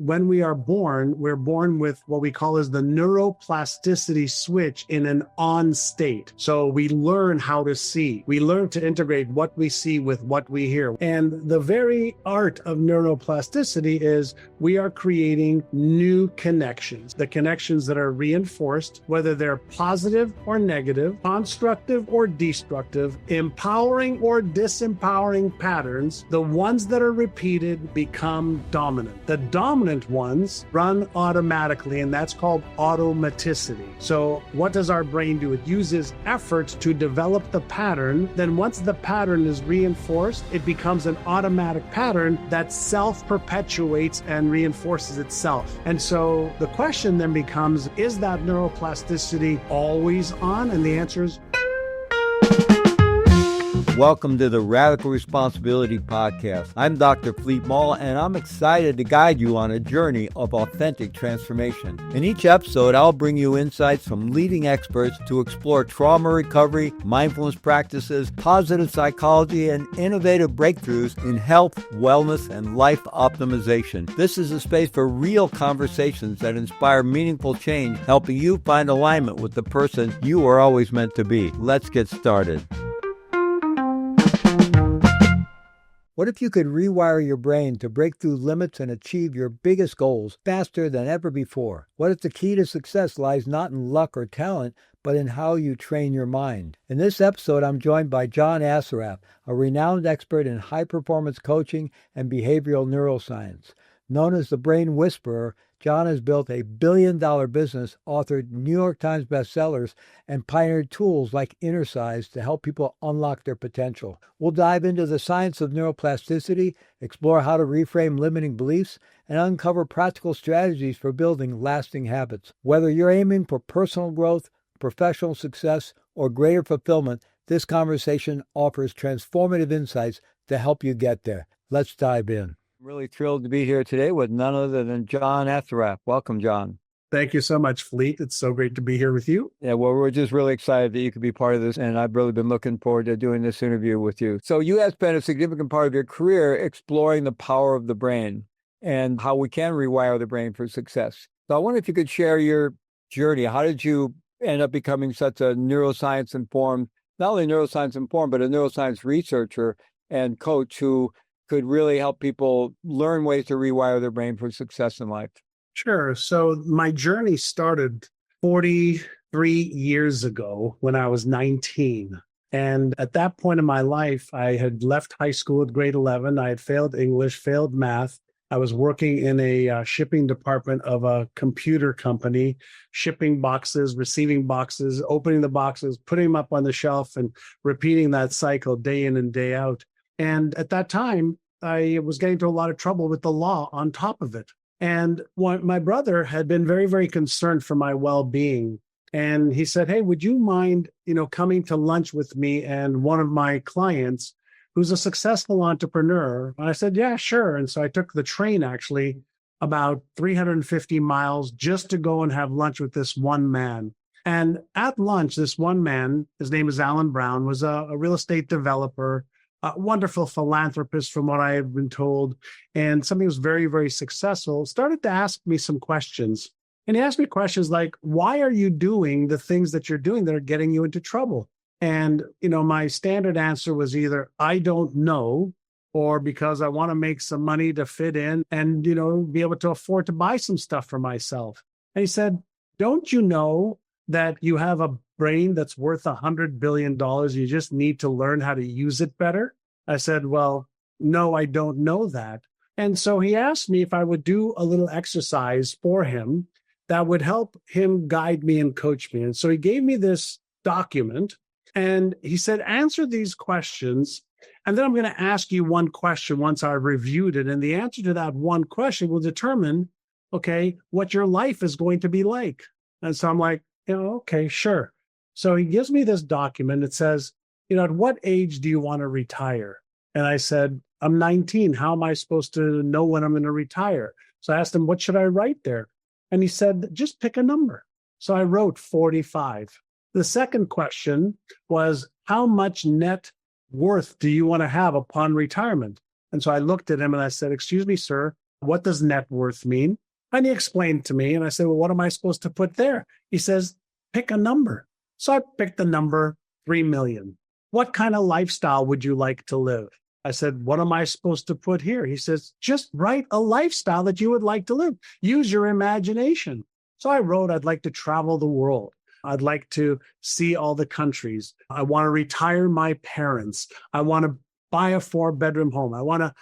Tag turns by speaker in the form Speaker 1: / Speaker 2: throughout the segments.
Speaker 1: when we are born, we're born with what we call as the neuroplasticity switch in an on state. So we learn how to see. We learn to integrate what we see with what we hear. And the very art of neuroplasticity is we are creating new connections, the connections that are reinforced, whether they're positive or negative, constructive or destructive, empowering or disempowering patterns. The ones that are repeated become dominant. The dominant ones run automatically, and that's called automaticity. So what does our brain do? It uses effort to develop the pattern. Then once the pattern is reinforced, it becomes an automatic pattern that self-perpetuates and reinforces itself. And so the question then becomes, is that neuroplasticity always on? And the answer is
Speaker 2: welcome to the Radical Responsibility Podcast. I'm Dr. Fleet Mall, and I'm excited to guide you on a journey of authentic transformation. In each episode, I'll bring you insights from leading experts to explore trauma recovery, mindfulness practices, positive psychology, and innovative breakthroughs in health, wellness, and life optimization. This is a space for real conversations that inspire meaningful change, helping you find alignment with the person you are always meant to be. Let's get started. What if you could rewire your brain to break through limits and achieve your biggest goals faster than ever before? What if the key to success lies not in luck or talent, but in how you train your mind? In this episode, I'm joined by John Assaraf, a renowned expert in high-performance coaching and behavioral neuroscience. Known as the Brain Whisperer, John has built a billion-dollar business, authored New York Times bestsellers, and pioneered tools like Innercise to help people unlock their potential. We'll dive into the science of neuroplasticity, explore how to reframe limiting beliefs, and uncover practical strategies for building lasting habits. Whether you're aiming for personal growth, professional success, or greater fulfillment, this conversation offers transformative insights to help you get there. Let's dive in. I'm really thrilled to be here today with none other than John Assaraf. Welcome, John.
Speaker 1: Thank you so much, Fleet. It's so great to be here with you.
Speaker 2: Yeah, well, we're just really excited that you could be part of this, and I've really been looking forward to doing this interview with you. So you have spent a significant part of your career exploring the power of the brain and how we can rewire the brain for success. So I wonder if you could share your journey. How did you end up becoming such a neuroscience-informed, not only neuroscience-informed, but a neuroscience researcher and coach who could really help people learn ways to rewire their brain for success in life?
Speaker 1: Sure. So my journey started 43 years ago when I was 19. And at that point in my life, I had left high school at grade 11. I had failed English, failed math. I was working in a shipping department of a computer company, shipping boxes, receiving boxes, opening the boxes, putting them up on the shelf, and repeating that cycle day in and day out. And at that time, I was getting into a lot of trouble with the law on top of it. And my brother had been very, very concerned for my well-being. And he said, hey, would you mind, coming to lunch with me and one of my clients who's a successful entrepreneur? And I said, yeah, sure. And so I took the train actually about 350 miles just to go and have lunch with this one man. And at lunch, this one man, his name is Alan Brown, was a real estate developer, a wonderful philanthropist from what I have been told, and somebody who was very, very successful, started to ask me some questions. And he asked me questions like, why are you doing the things that you're doing that are getting you into trouble? And, my standard answer was either, I don't know, or because I want to make some money to fit in and, be able to afford to buy some stuff for myself. And he said, don't you know that you have a brain that's worth $100 billion? You just need to learn how to use it better. I said, well, no, I don't know that. And so he asked me if I would do a little exercise for him that would help him guide me and coach me. And so he gave me this document and he said, answer these questions. And then I'm going to ask you one question once I've reviewed it. And the answer to that one question will determine, okay, what your life is going to be like. And so I'm like, okay, sure. So he gives me this document. It says, at what age do you want to retire? And I said, I'm 19. How am I supposed to know when I'm going to retire? So I asked him, what should I write there? And he said, just pick a number. So I wrote 45. The second question was, how much net worth do you want to have upon retirement? And so I looked at him and I said, excuse me, sir, what does net worth mean? And he explained to me, and I said, well, what am I supposed to put there? He says, pick a number. So I picked the number 3 million. What kind of lifestyle would you like to live? I said, what am I supposed to put here? He says, just write a lifestyle that you would like to live. Use your imagination. So I wrote, I'd like to travel the world. I'd like to see all the countries. I want to retire my parents. I want to buy a 4-bedroom home. I want to,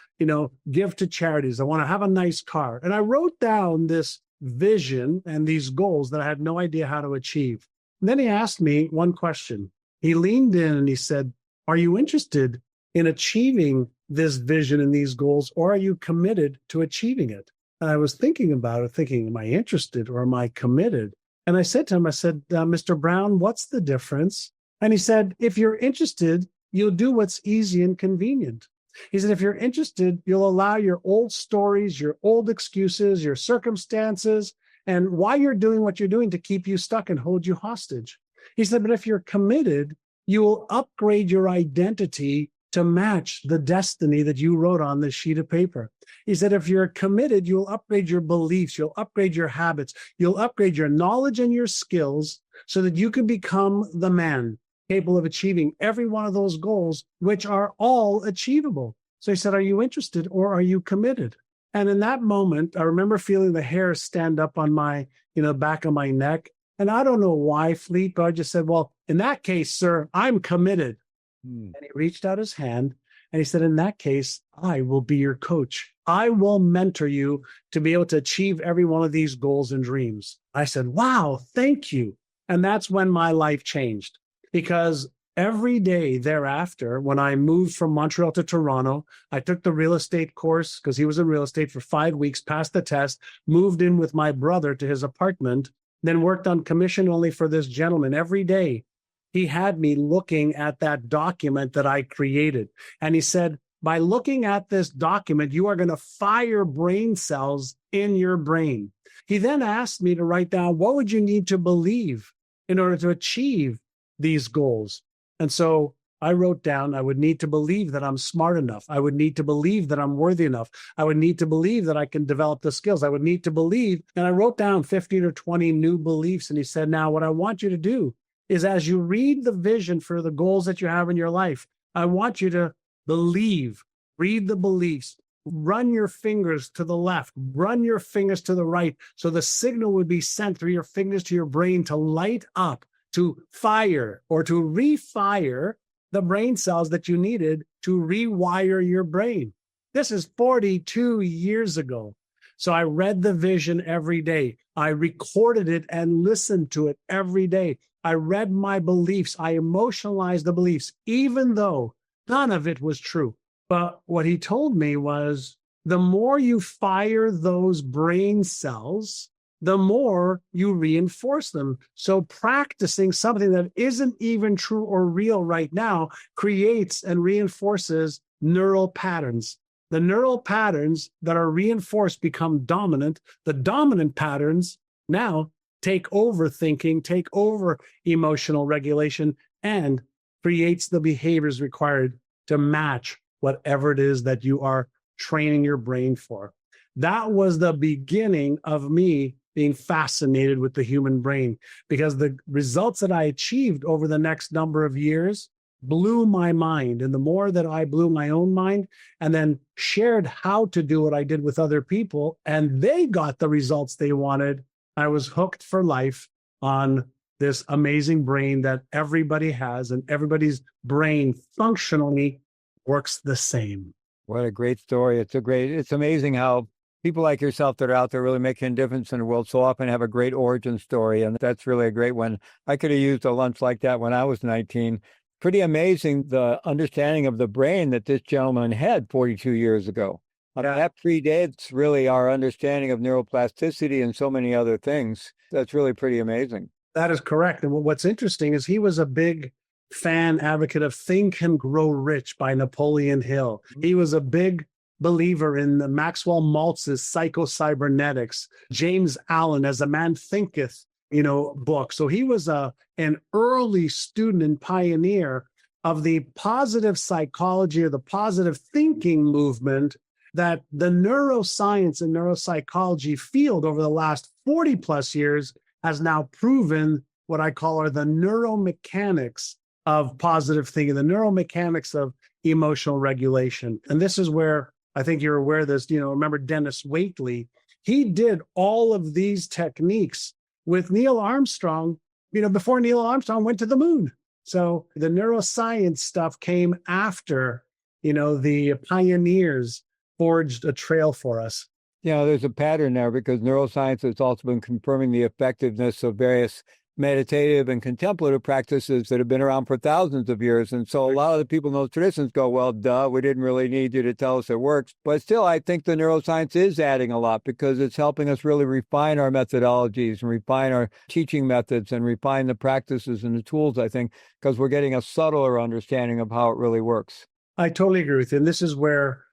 Speaker 1: give to charities. I want to have a nice car. And I wrote down this vision and these goals that I had no idea how to achieve. And then he asked me one question. He leaned in and he said, are you interested in achieving this vision and these goals, or are you committed to achieving it? And I was thinking about it, thinking, am I interested or am I committed? And I said to him, Mr. Brown, what's the difference? And he said, if you're interested, you'll do what's easy and convenient. He said, if you're interested, you'll allow your old stories, your old excuses, your circumstances, and why you're doing what you're doing to keep you stuck and hold you hostage. He said, but if you're committed, you will upgrade your identity to match the destiny that you wrote on this sheet of paper. He said, if you're committed, you'll upgrade your beliefs, you'll upgrade your habits, you'll upgrade your knowledge and your skills so that you can become the man capable of achieving every one of those goals, which are all achievable. So he said, are you interested or are you committed? And in that moment, I remember feeling the hair stand up on my, back of my neck. And I don't know why, Fleet, but I just said, well, in that case, sir, I'm committed. And he reached out his hand and he said, in that case, I will be your coach. I will mentor you to be able to achieve every one of these goals and dreams. I said, wow, thank you. And that's when my life changed, because every day thereafter, when I moved from Montreal to Toronto, I took the real estate course because he was in real estate for 5 weeks, passed the test, moved in with my brother to his apartment, then worked on commission only for this gentleman every day. He had me looking at that document that I created. And he said, by looking at this document, you are going to fire brain cells in your brain. He then asked me to write down, what would you need to believe in order to achieve these goals? And so I wrote down, I would need to believe that I'm smart enough. I would need to believe that I'm worthy enough. I would need to believe that I can develop the skills. I would need to believe. And I wrote down 15 or 20 new beliefs. And he said, now what I want you to do is, as you read the vision for the goals that you have in your life, I want you to believe, read the beliefs, run your fingers to the left, run your fingers to the right. So the signal would be sent through your fingers to your brain to light up, to fire or to refire the brain cells that you needed to rewire your brain. This is 42 years ago. So I read the vision every day. I recorded it and listened to it every day. I read my beliefs. I emotionalized the beliefs, even though none of it was true. But what he told me was, the more you fire those brain cells, the more you reinforce them. So practicing something that isn't even true or real right now creates and reinforces neural patterns. The neural patterns that are reinforced become dominant. The dominant patterns now take over thinking, take over emotional regulation, and creates the behaviors required to match whatever it is that you are training your brain for. That was the beginning of me being fascinated with the human brain, because the results that I achieved over the next number of years blew my mind. And the more that I blew my own mind and then shared how to do what I did with other people, and they got the results they wanted, I was hooked for life on this amazing brain that everybody has, and everybody's brain functionally works the same.
Speaker 2: What a great story. It's amazing how people like yourself that are out there really making a difference in the world so often have a great origin story. And that's really a great one. I could have used a lunch like that when I was 19. Pretty amazing, the understanding of the brain that this gentleman had 42 years ago.
Speaker 1: Yeah.
Speaker 2: That predates really our understanding of neuroplasticity and so many other things. That's really pretty amazing.
Speaker 1: That is correct. And what's interesting is he was a big fan advocate of Think and Grow Rich by Napoleon Hill. He was a big believer in the Maxwell Maltz's Psycho-Cybernetics, James Allen As a Man Thinketh, book. So he was an early student and pioneer of the positive psychology or the positive thinking movement. that the neuroscience and neuropsychology field over the last 40 plus years has now proven what I call are the neuromechanics of positive thinking, the neuromechanics of emotional regulation. And this is where I think you're aware of this, remember Dennis Waitley, he did all of these techniques with Neil Armstrong, before Neil Armstrong went to the moon. So the neuroscience stuff came after, the pioneers forged a trail for us.
Speaker 2: There's a pattern there because neuroscience has also been confirming the effectiveness of various meditative and contemplative practices that have been around for thousands of years. And so a lot of the people in those traditions go, well, duh, we didn't really need you to tell us it works. But still, I think the neuroscience is adding a lot because it's helping us really refine our methodologies and refine our teaching methods and refine the practices and the tools, I think, because we're getting a subtler understanding of how it really works.
Speaker 1: I totally agree with you. And this is where,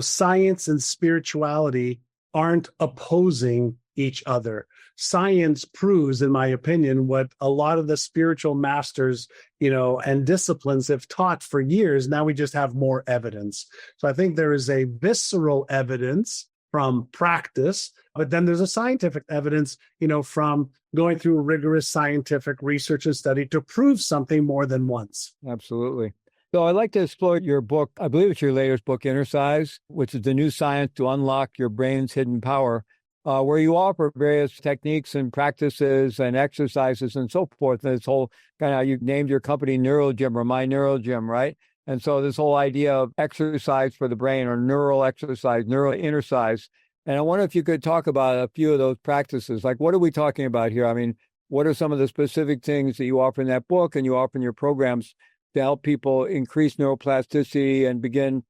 Speaker 1: science and spirituality aren't opposing each other. Science proves, in my opinion, what a lot of the spiritual masters, and disciplines have taught for years. Now we just have more evidence. So I think there is a visceral evidence from practice, but then there's a scientific evidence, from going through rigorous scientific research and study to prove something more than once.
Speaker 2: Absolutely. So I'd like to explore your book. I believe it's your latest book, Innercise, which is the new science to unlock your brain's hidden power, where you offer various techniques and practices and exercises and so forth. And this whole you named your company NeuroGym or My NeuroGym, right? And so this whole idea of exercise for the brain or neural exercise, neural Innercise. And I wonder if you could talk about a few of those practices. Like, what are we talking about here? I mean, what are some of the specific things that you offer in that book and you offer in your programs to help people increase neuroplasticity and begin,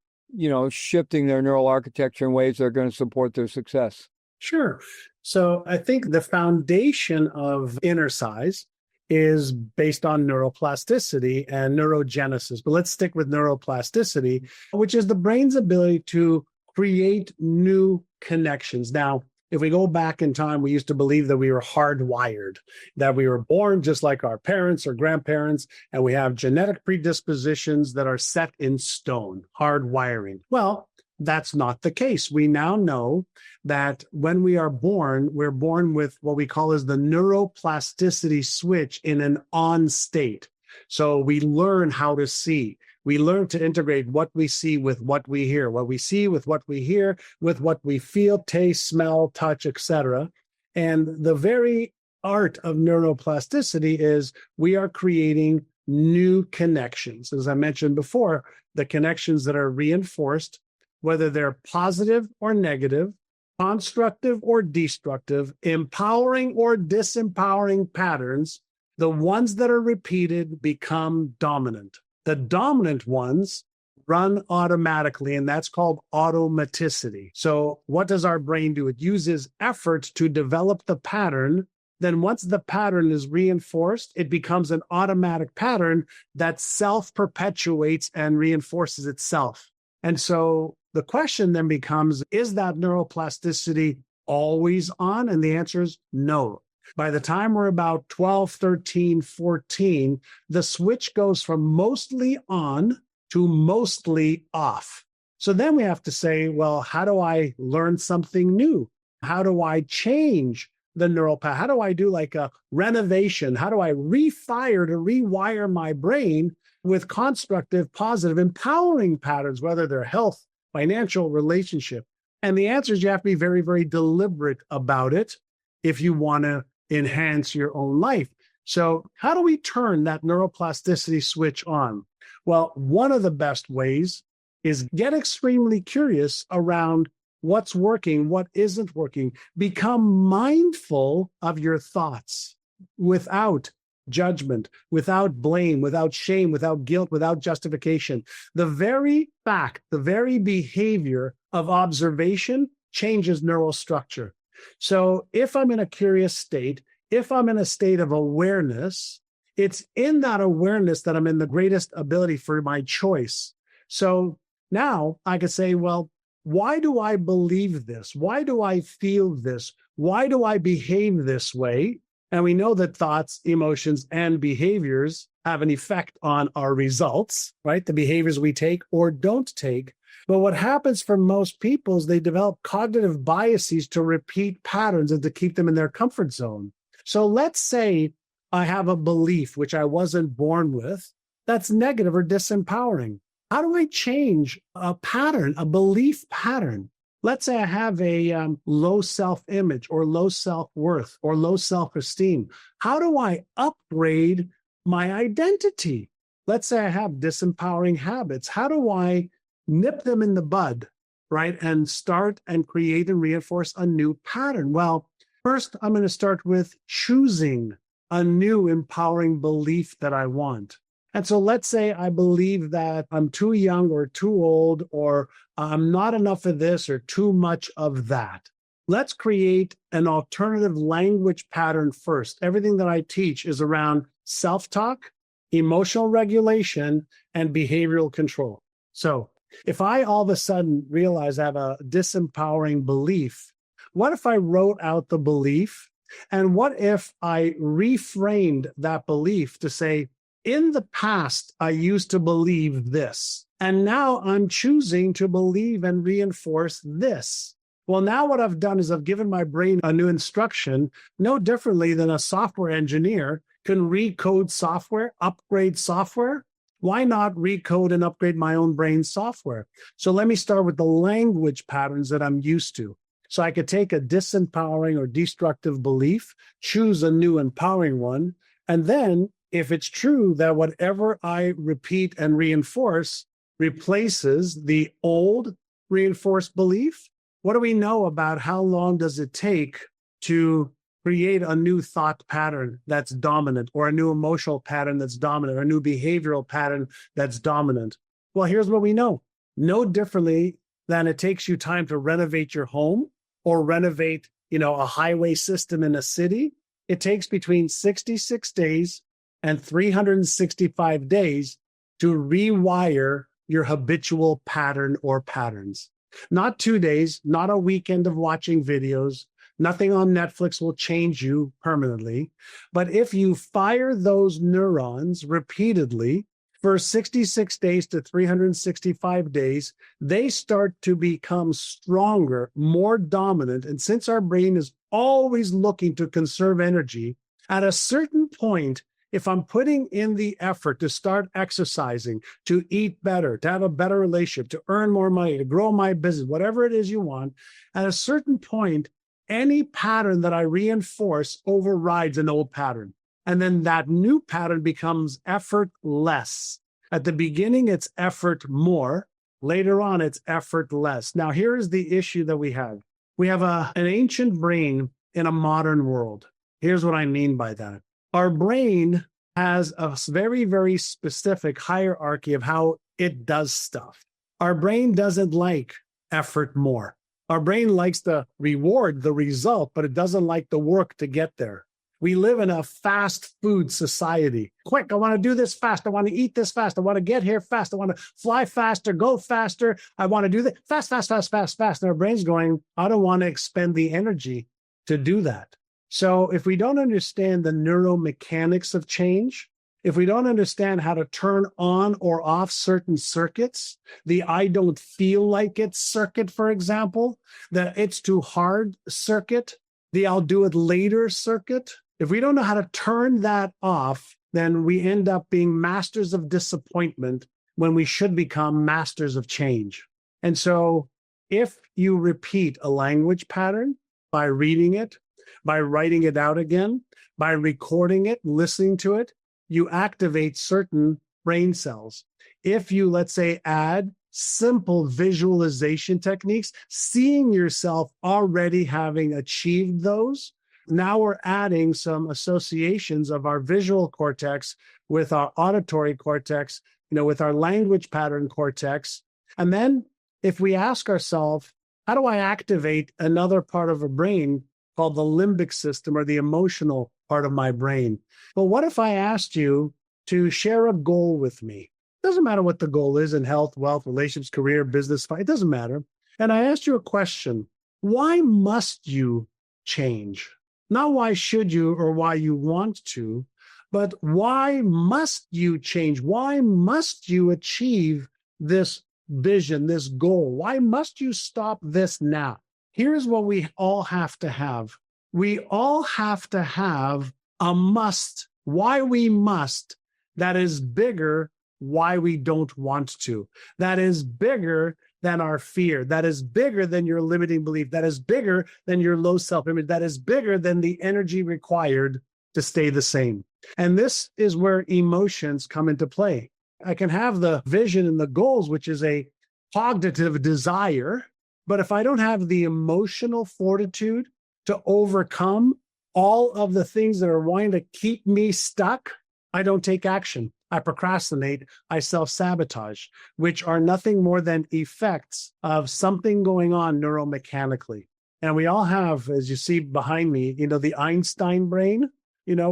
Speaker 2: shifting their neural architecture in ways that are going to support their success?
Speaker 1: Sure. So I think the foundation of Innercise is based on neuroplasticity and neurogenesis. But let's stick with neuroplasticity, which is the brain's ability to create new connections. Now, if we go back in time, we used to believe that we were hardwired, that we were born just like our parents or grandparents, and we have genetic predispositions that are set in stone, hardwiring. Well, that's not the case. We now know that when we are born, we're born with what we call as the neuroplasticity switch in an on state. So we learn how to see. We learn to integrate what we see with what we hear, what we see with what we hear, with what we feel, taste, smell, touch, etc. And the very art of neuroplasticity is we are creating new connections. As I mentioned before, the connections that are reinforced, whether they're positive or negative, constructive or destructive, empowering or disempowering patterns, the ones that are repeated become dominant. The dominant ones run automatically, and that's called automaticity. So what does our brain do? It uses effort to develop the pattern. Then once the pattern is reinforced, it becomes an automatic pattern that self-perpetuates and reinforces itself. And so the question then becomes, is that neuroplasticity always on? And the answer is no. By the time we're about 12, 13, 14, the switch goes from mostly on to mostly off. So then we have to say, well, how do I learn something new? How do I change the neural path? How do I do like a renovation? How do I rewire my brain with constructive, positive, empowering patterns, whether they're health, financial, relationship? And the answer is you have to be very, very deliberate about it if you want to enhance your own life. So how do we turn that neuroplasticity switch on? Well, one of the best ways is get extremely curious around what's working, what isn't working. Become mindful of your thoughts without judgment, without blame, without shame, without guilt, without justification. The very fact, the very behavior of observation changes neural structure. So if I'm in a curious state, if I'm in a state of awareness, it's in that awareness that I'm in the greatest ability for my choice. So now I could say, well, why do I believe this? Why do I feel this? Why do I behave this way? And we know that thoughts, emotions, and behaviors have an effect on our results, right? The behaviors we take or don't take. But what happens for most people is they develop cognitive biases to repeat patterns and to keep them in their comfort zone. So let's say I have a belief which I wasn't born with that's negative or disempowering. How do I change a pattern, a belief pattern? Let's say I have a low self-image or low self-worth or low self-esteem. How do I upgrade my identity? Let's say I have disempowering habits. How do I nip them in the bud, right? And start and create and reinforce a new pattern? Well, first, I'm going to start with choosing a new empowering belief that I want. And so let's say I believe that I'm too young or too old, or I'm not enough of this or too much of that. Let's create an alternative language pattern first. Everything that I teach is around self-talk, emotional regulation, and behavioral control. So if I all of a sudden realize I have a disempowering belief, what if I wrote out the belief? And what if I reframed that belief to say, in the past, I used to believe this, and now I'm choosing to believe and reinforce this. Well, now what I've done is I've given my brain a new instruction, no differently than a software engineer can recode software, upgrade software. Why not recode and upgrade my own brain software? So let me start with the language patterns that I'm used to. So I could take a disempowering or destructive belief, choose a new empowering one, and then if it's true that whatever I repeat and reinforce replaces the old reinforced belief, what do we know about how long does it take to create a new thought pattern that's dominant, or a new emotional pattern that's dominant, or a new behavioral pattern that's dominant? Well, here's what we know. No differently than it takes you time to renovate your home or renovate, a highway system in a city. It takes between 66 days and 365 days to rewire your habitual pattern or patterns. Not 2 days, not a weekend of watching videos. Nothing on Netflix will change you permanently. But if you fire those neurons repeatedly for 66 days to 365 days, they start to become stronger, more dominant. And since our brain is always looking to conserve energy, at a certain point, if I'm putting in the effort to start exercising, to eat better, to have a better relationship, to earn more money, to grow my business, whatever it is you want, at a certain point, any pattern that I reinforce overrides an old pattern. And then that new pattern becomes effortless. At the beginning, it's effort more. Later on, it's effort less. Now, here is the issue that we have. We have an ancient brain in a modern world. Here's what I mean by that. Our brain has a very, very specific hierarchy of how it does stuff. Our brain doesn't like effort more. Our brain likes the reward, the result, but it doesn't like the work to get there. We live in a fast food society. Quick, I want to do this fast. I want to eat this fast. I want to get here fast. I want to fly faster, go faster. I want to do that fast, fast, fast, fast, fast. And our brain's going, I don't want to expend the energy to do that. So if we don't understand the neuromechanics of change, if we don't understand how to turn on or off certain circuits, the I don't feel like it circuit, for example, the it's too hard circuit, the I'll do it later circuit, if we don't know how to turn that off, then we end up being masters of disappointment when we should become masters of change. And so if you repeat a language pattern by reading it, by writing it out again, by recording it, listening to it, you activate certain brain cells. If you, let's say, add simple visualization techniques, seeing yourself already having achieved those, now we're adding some associations of our visual cortex with our auditory cortex, with our language pattern cortex. And then if we ask ourselves, how do I activate another part of a brain called the limbic system, or the emotional part of my brain? Well, what if I asked you to share a goal with me? It doesn't matter what the goal is in health, wealth, relationships, career, business, it doesn't matter. And I asked you a question. Why must you change? Not why should you or why you want to, but why must you change? Why must you achieve this vision, this goal? Why must you stop this now? Here's what we all have to have. We all have to have a must, why we must, that is bigger why we don't want to. That is bigger than our fear. That is bigger than your limiting belief. That is bigger than your low self-image. That is bigger than the energy required to stay the same. And this is where emotions come into play. I can have the vision and the goals, which is a cognitive desire, but if I don't have the emotional fortitude to overcome all of the things that are wanting to keep me stuck, I don't take action. I procrastinate, I self-sabotage, which are nothing more than effects of something going on neuromechanically. And we all have, as you see behind me, the Einstein brain,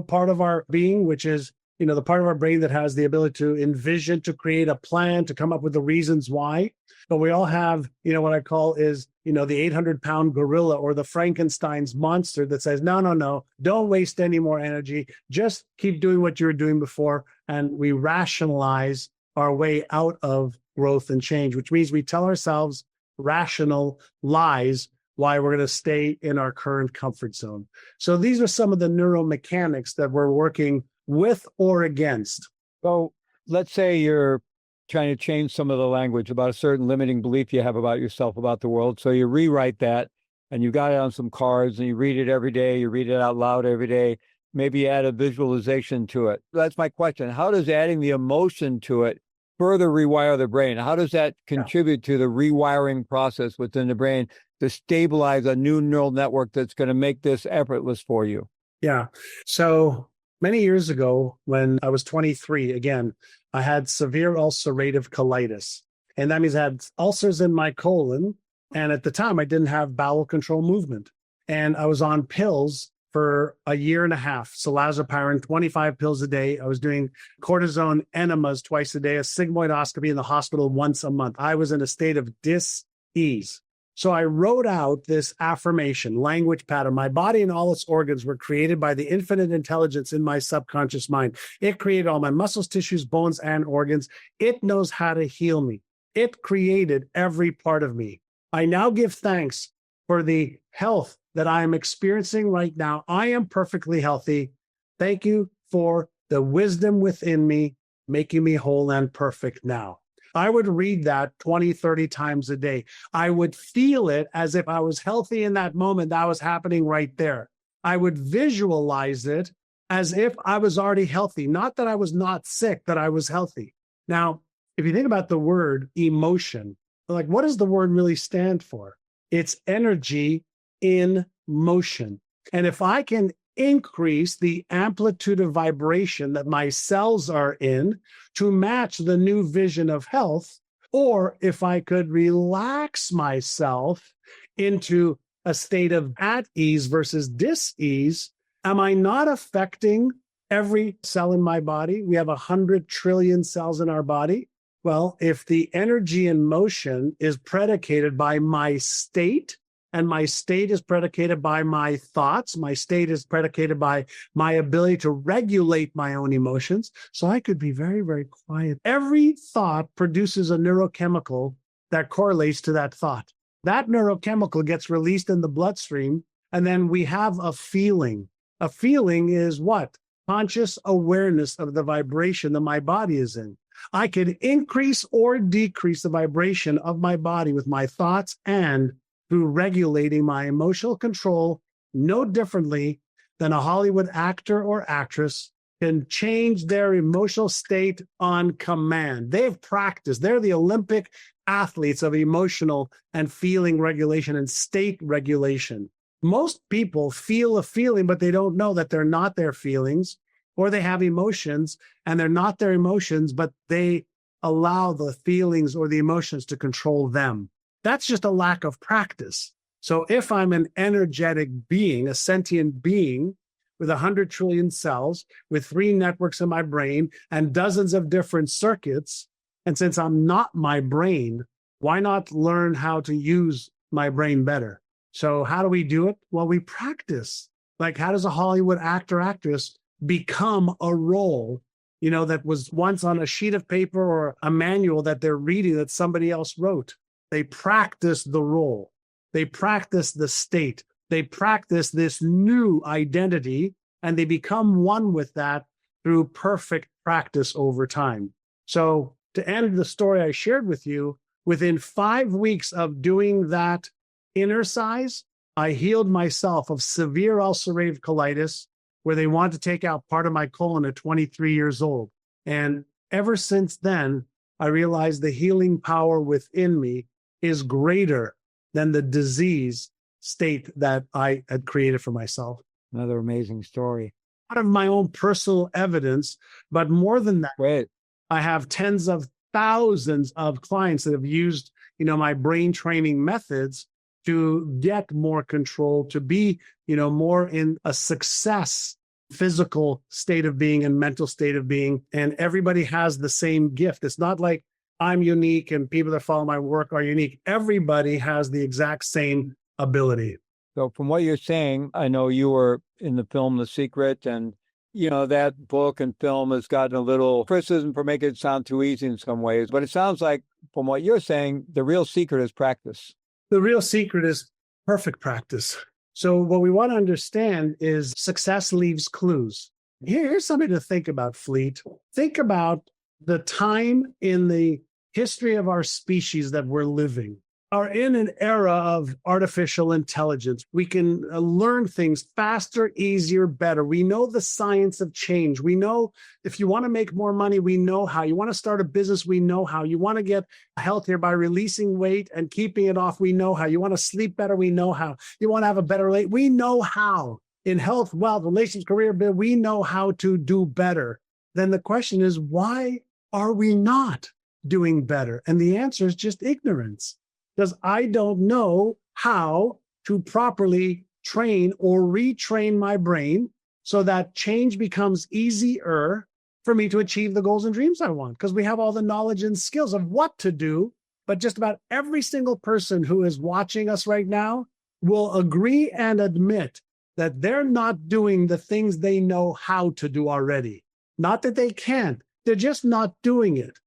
Speaker 1: part of our being, which is, the part of our brain that has the ability to envision, to create a plan, to come up with the reasons why. But we all have, what I call is, the 800-pound gorilla or the Frankenstein's monster that says, no, don't waste any more energy. Just keep doing what you were doing before. And we rationalize our way out of growth and change, which means we tell ourselves rational lies why we're going to stay in our current comfort zone. So these are some of the neuromechanics that we're working with or against.
Speaker 2: So let's say you're trying to change some of the language about a certain limiting belief you have about yourself, about the world. So you rewrite that and you got it on some cards and you read it every day. You read it out loud every day. Maybe you add a visualization to it. That's my question. How does adding the emotion to it further rewire the brain? How does that contribute to the rewiring process within the brain to stabilize a new neural network that's going to make this effortless for you?
Speaker 1: Yeah. So many years ago, when I was 23, again, I had severe ulcerative colitis. And that means I had ulcers in my colon. And at the time, I didn't have bowel control movement. And I was on pills for a year and a half, Cilazaparin, 25 pills a day. I was doing cortisone enemas twice a day, a sigmoidoscopy in the hospital once a month. I was in a state of dis-ease. So I wrote out this affirmation, language pattern. My body and all its organs were created by the infinite intelligence in my subconscious mind. It created all my muscles, tissues, bones, and organs. It knows how to heal me. It created every part of me. I now give thanks for the health that I am experiencing right now. I am perfectly healthy. Thank you for the wisdom within me, making me whole and perfect now. I would read that 20, 30 times a day. I would feel it as if I was healthy in that moment. That was happening right there. I would visualize it as if I was already healthy. Not that I was not sick, that I was healthy. Now, if you think about the word emotion, like what does the word really stand for? It's energy in motion. And if I can increase the amplitude of vibration that my cells are in to match the new vision of health, or if I could relax myself into a state of at ease versus dis-ease, am I not affecting every cell in my body? We have 100 trillion cells in our body. Well, if the energy in motion is predicated by my state, and my state is predicated by my thoughts. My state is predicated by my ability to regulate my own emotions. So I could be very, very quiet. Every thought produces a neurochemical that correlates to that thought. That neurochemical gets released in the bloodstream, and then we have a feeling. A feeling is what? Conscious awareness of the vibration that my body is in. I could increase or decrease the vibration of my body with my thoughts and through regulating my emotional control no differently than a Hollywood actor or actress can change their emotional state on command. They've practiced. They're the Olympic athletes of emotional and feeling regulation and state regulation. Most people feel a feeling, but they don't know that they're not their feelings, or they have emotions and they're not their emotions, but they allow the feelings or the emotions to control them. That's just a lack of practice. So if I'm an energetic being, a sentient being with 100 trillion cells, with 3 networks in my brain and dozens of different circuits, and since I'm not my brain, why not learn how to use my brain better? So how do we do it? Well, we practice. Like, how does a Hollywood actor, actress become a role that was once on a sheet of paper or a manual that they're reading that somebody else wrote. They practice the role. They practice the state. They practice this new identity, and they become one with that through perfect practice over time. So to end the story I shared with you, within 5 weeks of doing that Innercise, I healed myself of severe ulcerative colitis, where they wanted to take out part of my colon at 23 years old. And ever since then, I realized the healing power within me is greater than the disease state that I had created for myself.
Speaker 2: Another amazing story.
Speaker 1: Out of my own personal evidence, but more than that,
Speaker 2: Great.
Speaker 1: I have tens of thousands of clients that have used, my brain training methods to get more control, to be, more in a success physical state of being and mental state of being. And everybody has the same gift. It's not like I'm unique and people that follow my work are unique. Everybody has the exact same ability.
Speaker 2: So from what you're saying, I know you were in the film The Secret, and that book and film has gotten a little criticism for making it sound too easy in some ways. But it sounds like from what you're saying, the real secret is practice.
Speaker 1: The real secret is perfect practice. So what we want to understand is success leaves clues. Here's something to think about, Fleet. Think about the time in the history of our species that we're living. Are in an era of artificial intelligence. We can learn things faster, easier, better. We know the science of change. We know if you want to make more money, we know how. You want to start a business, we know how. You want to get healthier by releasing weight and keeping it off, we know how. You want to sleep better, we know how. You want to have a better life, we know how. In health, wealth, relations, career, we know how to do better. Then the question is, why are we not doing better? And the answer is just ignorance. Because I don't know how to properly train or retrain my brain so that change becomes easier for me to achieve the goals and dreams I want. Because we have all the knowledge and skills of what to do, but just about every single person who is watching us right now will agree and admit that they're not doing the things they know how to do already. Not that they can't, they're just not doing it.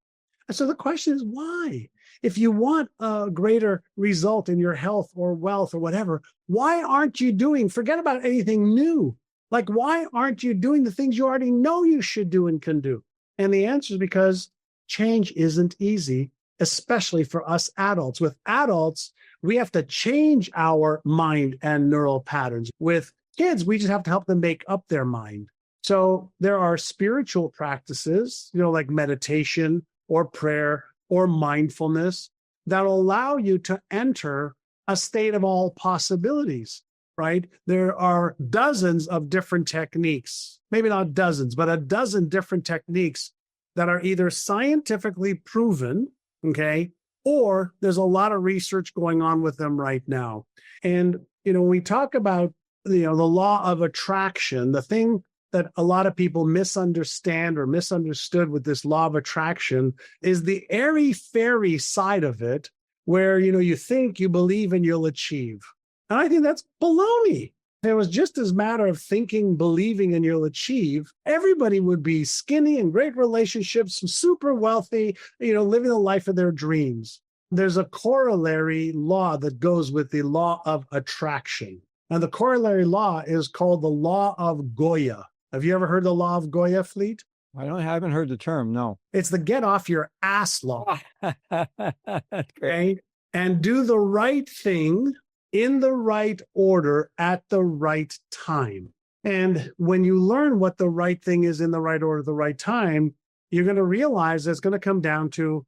Speaker 1: And so the question is, why? If you want a greater result in your health or wealth or whatever, why aren't you doing, forget about anything new. Like, why aren't you doing the things you already know you should do and can do? And the answer is because change isn't easy, especially for us adults. With adults, we have to change our mind and neural patterns. With kids, we just have to help them make up their mind. So there are spiritual practices, like meditation or prayer or mindfulness that will allow you to enter a state of all possibilities, right? There are dozens of different techniques, maybe not dozens, but a dozen different techniques that are either scientifically proven, okay, or there's a lot of research going on with them right now. And, when we talk about, the law of attraction, the thing that a lot of people misunderstand or misunderstood with this law of attraction is the airy-fairy side of it, where, you think, you believe, and you'll achieve. And I think that's baloney. If it was just as a matter of thinking, believing, and you'll achieve, everybody would be skinny and great relationships, super wealthy, living the life of their dreams. There's a corollary law that goes with the law of attraction. And the corollary law is called the law of Goya. Have you ever heard the law of Goya, Fleet?
Speaker 2: I haven't heard the term, no.
Speaker 1: It's the get off your ass law.
Speaker 2: That's great.
Speaker 1: Okay? And do the right thing in the right order at the right time. And when you learn what the right thing is in the right order at the right time, you're going to realize it's going to come down to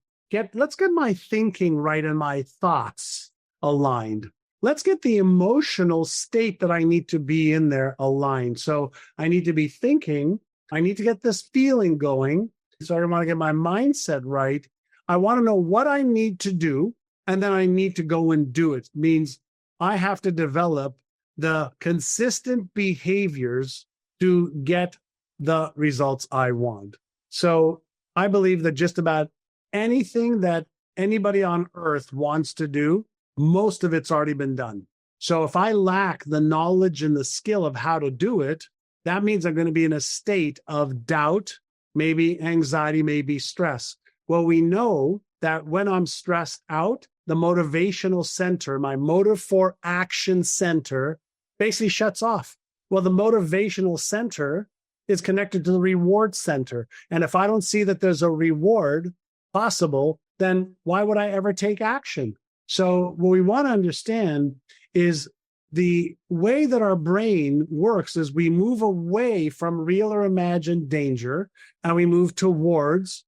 Speaker 1: let's get my thinking right and my thoughts aligned. Let's get the emotional state that I need to be in there aligned. So I need to be thinking, I need to get this feeling going. So I want to get my mindset right. I want to know what I need to do, and then I need to go and do it. Means I have to develop the consistent behaviors to get the results I want. So I believe that just about anything that anybody on earth wants to do, most of it's already been done. So if I lack the knowledge and the skill of how to do it, that means I'm going to be in a state of doubt maybe anxiety, maybe stress. Well, we know that when I'm stressed out, the motivational center, my motive for action center, basically shuts off. Well, the motivational center is connected to the reward center. And if I don't see that there's a reward possible, then why would I ever take action? So what we want to understand is the way that our brain works is we move away from real or imagined danger and we move towards,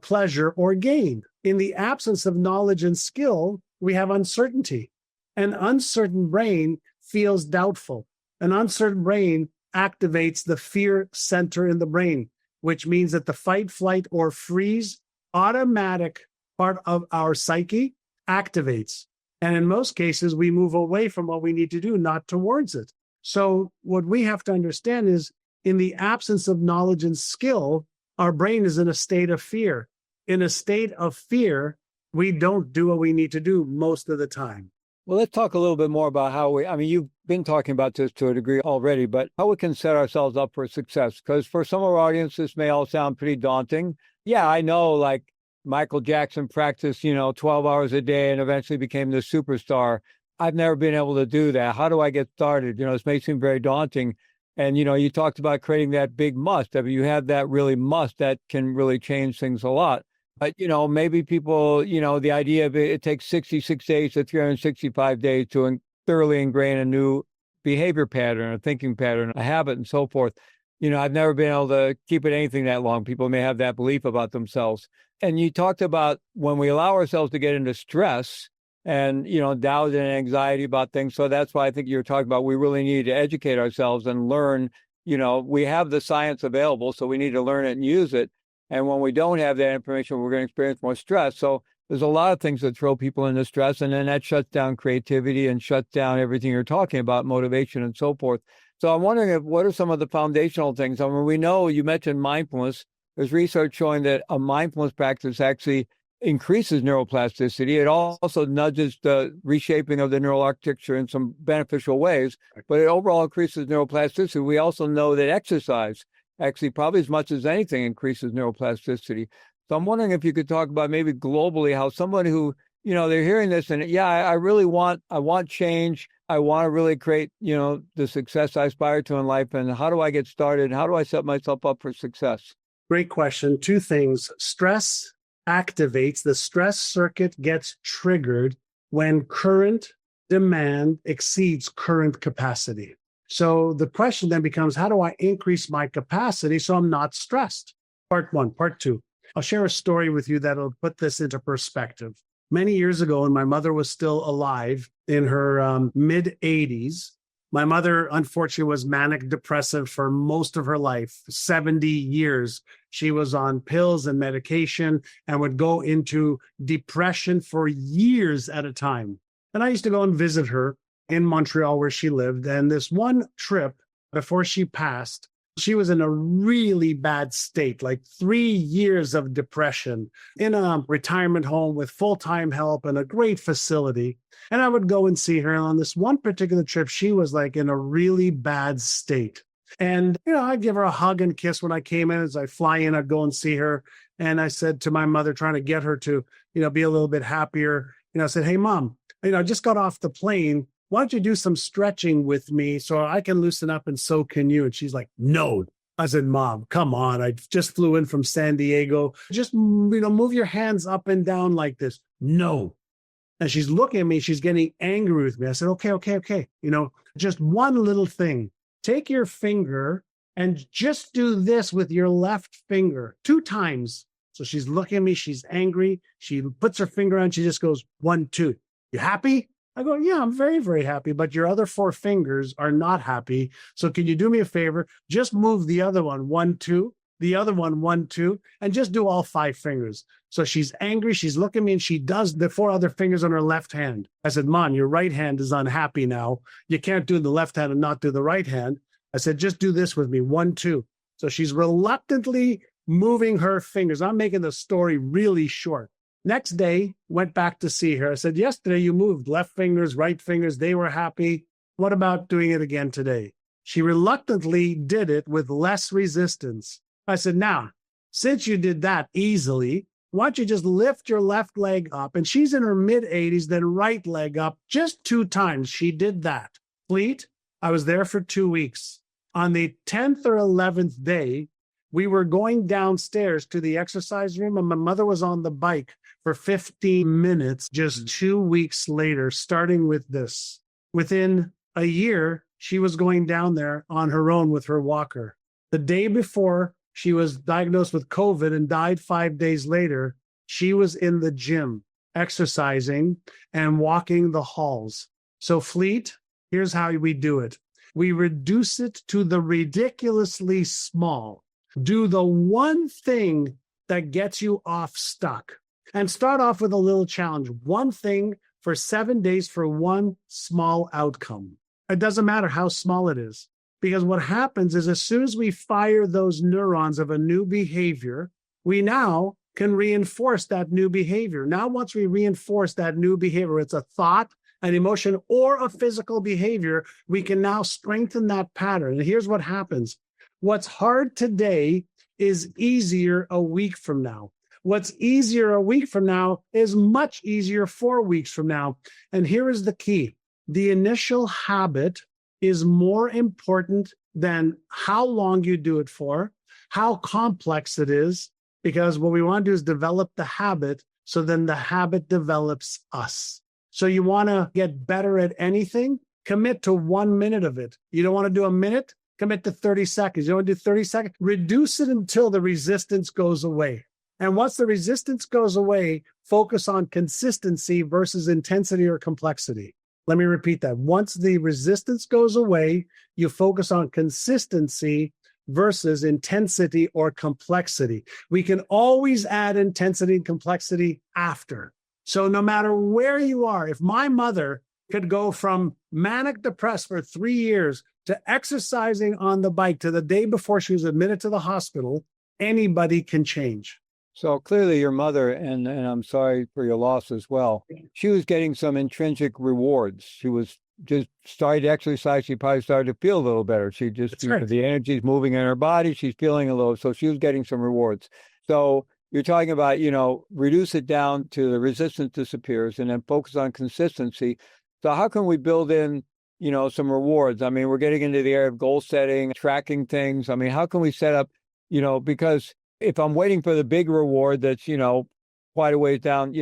Speaker 1: pleasure or gain. In the absence of knowledge and skill, we have uncertainty. An uncertain brain feels doubtful. An uncertain brain activates the fear center in the brain, which means that the fight, flight, or freeze automatic part of our psyche activates. And in most cases, we move away from what we need to do, not towards it. So what we have to understand is in the absence of knowledge and skill, our brain is in a state of fear. In a state of fear, we don't do what we need to do most of the time.
Speaker 2: Well, let's talk a little bit more about how you've been talking about this to a degree already, but how we can set ourselves up for success. Because for some of our audience, this may all sound pretty daunting. Yeah, I know, like Michael Jackson practiced, 12 hours a day and eventually became the superstar. I've never been able to do that. How do I get started? This may seem very daunting. And, you talked about creating that big must. I mean, you have that really must that can really change things a lot. But, maybe people, the idea of it takes 66 days to 365 days to thoroughly ingrain a new behavior pattern, a thinking pattern, a habit, and so forth. I've never been able to keep it anything that long. People may have that belief about themselves. And you talked about when we allow ourselves to get into stress and, doubt and anxiety about things. So that's why I think you're talking about we really need to educate ourselves and learn. We have the science available, so we need to learn it and use it. And when we don't have that information, we're going to experience more stress. So there's a lot of things that throw people into stress, and then that shuts down creativity and shuts down everything you're talking about, motivation and so forth. So I'm wondering what are some of the foundational things? I mean, we know you mentioned mindfulness. There's research showing that a mindfulness practice actually increases neuroplasticity. It also nudges the reshaping of the neural architecture in some beneficial ways, but it overall increases neuroplasticity. We also know that exercise actually probably as much as anything increases neuroplasticity. So I'm wondering if you could talk about maybe globally how someone who, they're hearing this and I want change. I want to really create, the success I aspire to in life. And how do I get started? How do I set myself up for success?
Speaker 1: Great question. Two things. Stress activates, the stress circuit gets triggered when current demand exceeds current capacity. So the question then becomes, how do I increase my capacity so I'm not stressed? Part one. Part two. I'll share a story with you that'll put this into perspective. Many years ago, when my mother was still alive in her mid-80s, my mother, unfortunately, was manic depressive for most of her life, 70 years. She was on pills and medication and would go into depression for years at a time. And I used to go and visit her in Montreal where she lived. And this one trip before she passed, she was in a really bad state, like 3 years of depression in a retirement home with full-time help and a great facility. And I would go and see her. And on this one particular trip, she was like in a really bad state. And, I'd give her a hug and kiss when I came in. As I fly in, I'd go and see her. And I said to my mother, trying to get her to, be a little bit happier, I said, hey, Mom, I just got off the plane. Why don't you do some stretching with me so I can loosen up and so can you? And she's like, no. I said, Mom, come on. I just flew in from San Diego. Just, move your hands up and down like this. No. And she's looking at me. She's getting angry with me. I said, okay. Just one little thing. Take your finger and just do this with your left finger 2 times. So she's looking at me. She's angry. She puts her finger on. She just goes, 1, 2. You happy? I go, yeah, I'm very, very happy, but your other 4 fingers are not happy. So can you do me a favor? Just move the other one, 1, 2, the other one, 1, 2, and just do all 5 fingers. So she's angry. She's looking at me and she does the 4 other fingers on her left hand. I said, Mom, your right hand is unhappy now. You can't do the left hand and not do the right hand. I said, just do this with me, 1, 2. So she's reluctantly moving her fingers. I'm making the story really short. Next day, went back to see her. I said, yesterday you moved left fingers, right fingers. They were happy. What about doing it again today? She reluctantly did it with less resistance. I said, now, since you did that easily, why don't you just lift your left leg up? And she's in her mid 80s, then right leg up just 2 times. She did that. Fleet, I was there for 2 weeks. On the 10th or 11th day, we were going downstairs to the exercise room, and my mother was on the bike for 15 minutes, just 2 weeks later, starting with this. Within a year, she was going down there on her own with her walker. The day before she was diagnosed with COVID and died 5 days later, she was in the gym, exercising and walking the halls. So Fleet, here's how we do it. We reduce it to the ridiculously small. Do the one thing that gets you off stuck. And start off with a little challenge. One thing for 7 days for one small outcome. It doesn't matter how small it is. Because what happens is as soon as we fire those neurons of a new behavior, we now can reinforce that new behavior. Now, once we reinforce that new behavior, it's a thought, an emotion, or a physical behavior, we can now strengthen that pattern. And here's what happens. What's hard today is easier a week from now. What's easier a week from now is much easier 4 weeks from now. And here is the key. The initial habit is more important than how long you do it for, how complex it is, because what we want to do is develop the habit, so then the habit develops us. So you want to get better at anything, commit to 1 minute of it. You don't want to do a minute, commit to 30 seconds. You don't want to do 30 seconds, reduce it until the resistance goes away. And once the resistance goes away, focus on consistency versus intensity or complexity. Let me repeat that. Once the resistance goes away, you focus on consistency versus intensity or complexity. We can always add intensity and complexity after. So no matter where you are, if my mother could go from manic depressed for 3 years to exercising on the bike to the day before she was admitted to the hospital, anybody can change.
Speaker 2: So clearly your mother, and I'm sorry for your loss as well, she was getting some intrinsic rewards. She was just started to exercise. She probably started to feel a little better. She just, the energy's moving in her body. She's feeling a little, so she was getting some rewards. So you're talking about, reduce it down to the resistance disappears and then focus on consistency. So how can we build in, some rewards? I mean, we're getting into the area of goal setting, tracking things. I mean, how can we set up, because if I'm waiting for the big reward that's, quite a ways down,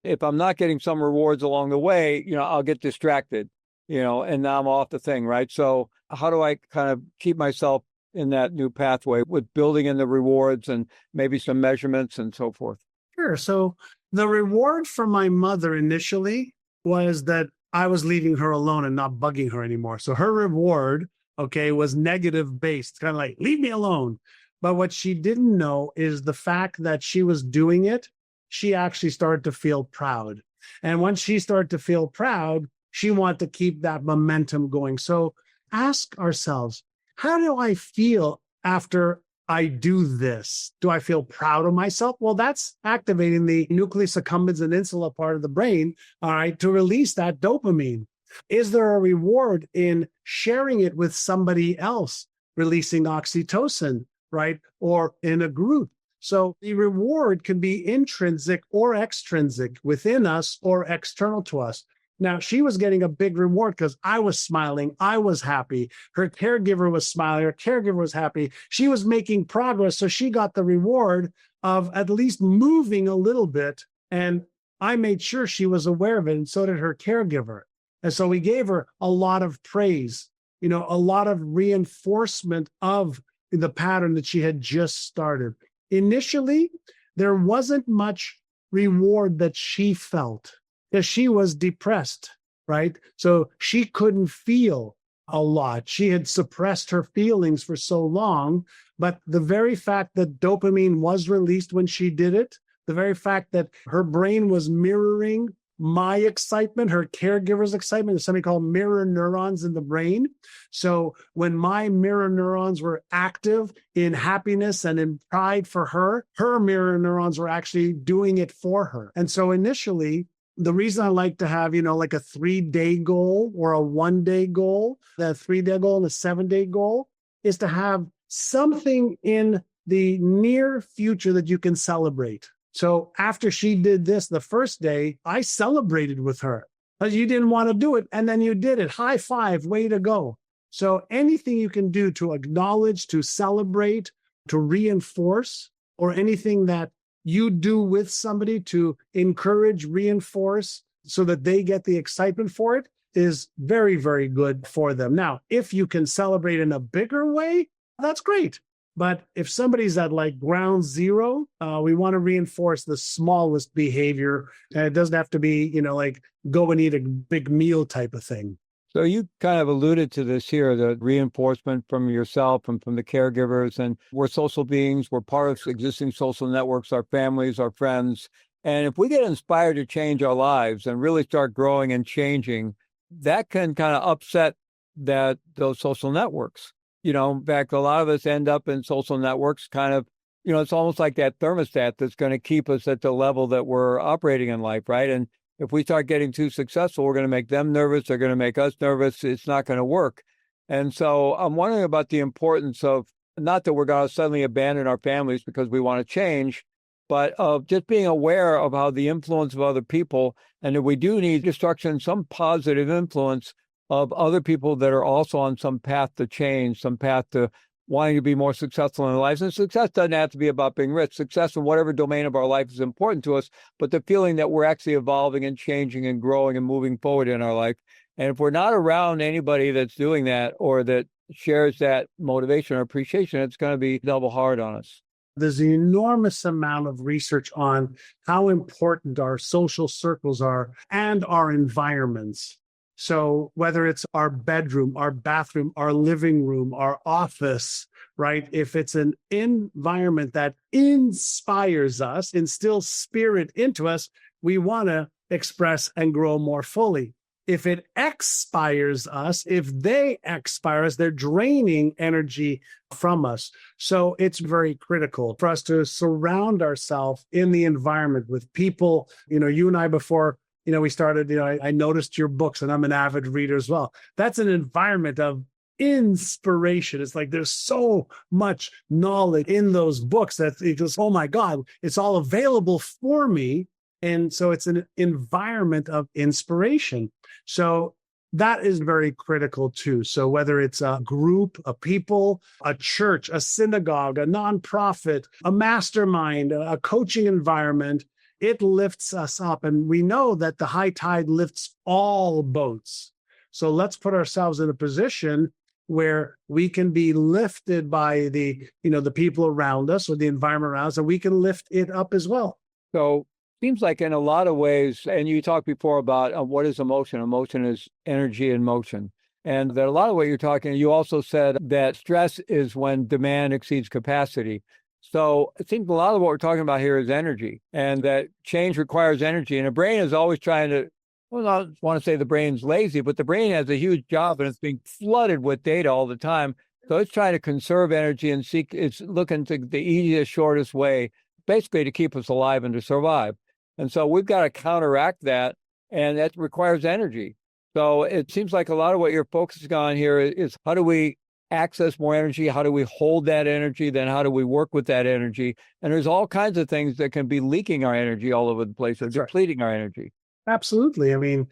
Speaker 2: if I'm not getting some rewards along the way, I'll get distracted, and now I'm off the thing, right? So how do I kind of keep myself in that new pathway with building in the rewards and maybe some measurements and so forth?
Speaker 1: Sure. So the reward for my mother initially was that I was leaving her alone and not bugging her anymore. So her reward, was negative based, kind of like, leave me alone. But what she didn't know is the fact that she was doing it, she actually started to feel proud. And once she started to feel proud, she wanted to keep that momentum going. So ask ourselves, how do I feel after I do this? Do I feel proud of myself? Well, that's activating the nucleus accumbens and insula part of the brain, all right, to release that dopamine. Is there a reward in sharing it with somebody else, releasing oxytocin? Right? Or in a group. So the reward can be intrinsic or extrinsic within us or external to us. Now, she was getting a big reward because I was smiling. I was happy. Her caregiver was smiling. Her caregiver was happy. She was making progress. So she got the reward of at least moving a little bit. And I made sure she was aware of it. And so did her caregiver. And so we gave her a lot of praise, a lot of reinforcement of the pattern that she had just started. Initially, there wasn't much reward that she felt because she was depressed, right? So she couldn't feel a lot. She had suppressed her feelings for so long, but the very fact that dopamine was released when she did it, the very fact that her brain was mirroring my excitement, her caregiver's excitement, is something called mirror neurons in the brain. So when my mirror neurons were active in happiness and in pride for her, her mirror neurons were actually doing it for her. And so initially, the reason I like to have, like a 3-day goal or a 1-day goal, the 3-day goal and a 7-day goal, is to have something in the near future that you can celebrate. So after she did this the first day, I celebrated with her because you didn't want to do it. And then you did it. High five, way to go. So anything you can do to acknowledge, to celebrate, to reinforce, or anything that you do with somebody to encourage, reinforce, so that they get the excitement for it is very, very good for them. Now, if you can celebrate in a bigger way, that's great. But if somebody's at like ground zero, we want to reinforce the smallest behavior. And it doesn't have to be, like go and eat a big meal type of thing.
Speaker 2: So you kind of alluded to this here, the reinforcement from yourself and from the caregivers. And we're social beings. We're part of existing social networks, our families, our friends. And if we get inspired to change our lives and really start growing and changing, that can kind of upset those social networks. In fact, a lot of us end up in social networks kind of, it's almost like that thermostat that's going to keep us at the level that we're operating in life, right? And if we start getting too successful, we're going to make them nervous. They're going to make us nervous. It's not going to work. And so I'm wondering about the importance of, not that we're going to suddenly abandon our families because we want to change, but of just being aware of how the influence of other people, and if we do need destruction, some positive influence of other people that are also on some path to change, some path to wanting to be more successful in life. And success doesn't have to be about being rich. Success in whatever domain of our life is important to us, but the feeling that we're actually evolving and changing and growing and moving forward in our life. And if we're not around anybody that's doing that or that shares that motivation or appreciation, it's going to be double hard on us.
Speaker 1: There's an enormous amount of research on how important our social circles are and our environments. So whether it's our bedroom, our bathroom, our living room, our office, right? If it's an environment that inspires us, instills spirit into us, we want to express and grow more fully. If it expires us, if they expire us, they're draining energy from us. So it's very critical for us to surround ourselves in the environment with people. You and I before, we started, I noticed your books and I'm an avid reader as well. That's an environment of inspiration. It's like there's so much knowledge in those books that it goes, oh my God, it's all available for me. And so it's an environment of inspiration. So that is very critical too. So whether it's a group, a people, a church, a synagogue, a nonprofit, a mastermind, a coaching environment, it lifts us up. And we know that the high tide lifts all boats. So let's put ourselves in a position where we can be lifted by the people around us or the environment around us, and we can lift it up as well.
Speaker 2: So seems like in a lot of ways, and you talked before about what is emotion. Emotion is energy in motion. And that a lot of what you're talking, you also said that stress is when demand exceeds capacity. So it seems a lot of what we're talking about here is energy, and that change requires energy. And the brain is always trying to, well, I don't want to say the brain's lazy, but the brain has a huge job and it's being flooded with data all the time. So it's trying to conserve energy and it's looking to the easiest, shortest way, basically to keep us alive and to survive. And so we've got to counteract that, and that requires energy. So it seems like a lot of what you're focusing on here is how do we access more energy? How do we hold that energy? Then how do we work with that energy? And there's all kinds of things that can be leaking our energy all over the place or depleting our energy.
Speaker 1: Absolutely. I mean,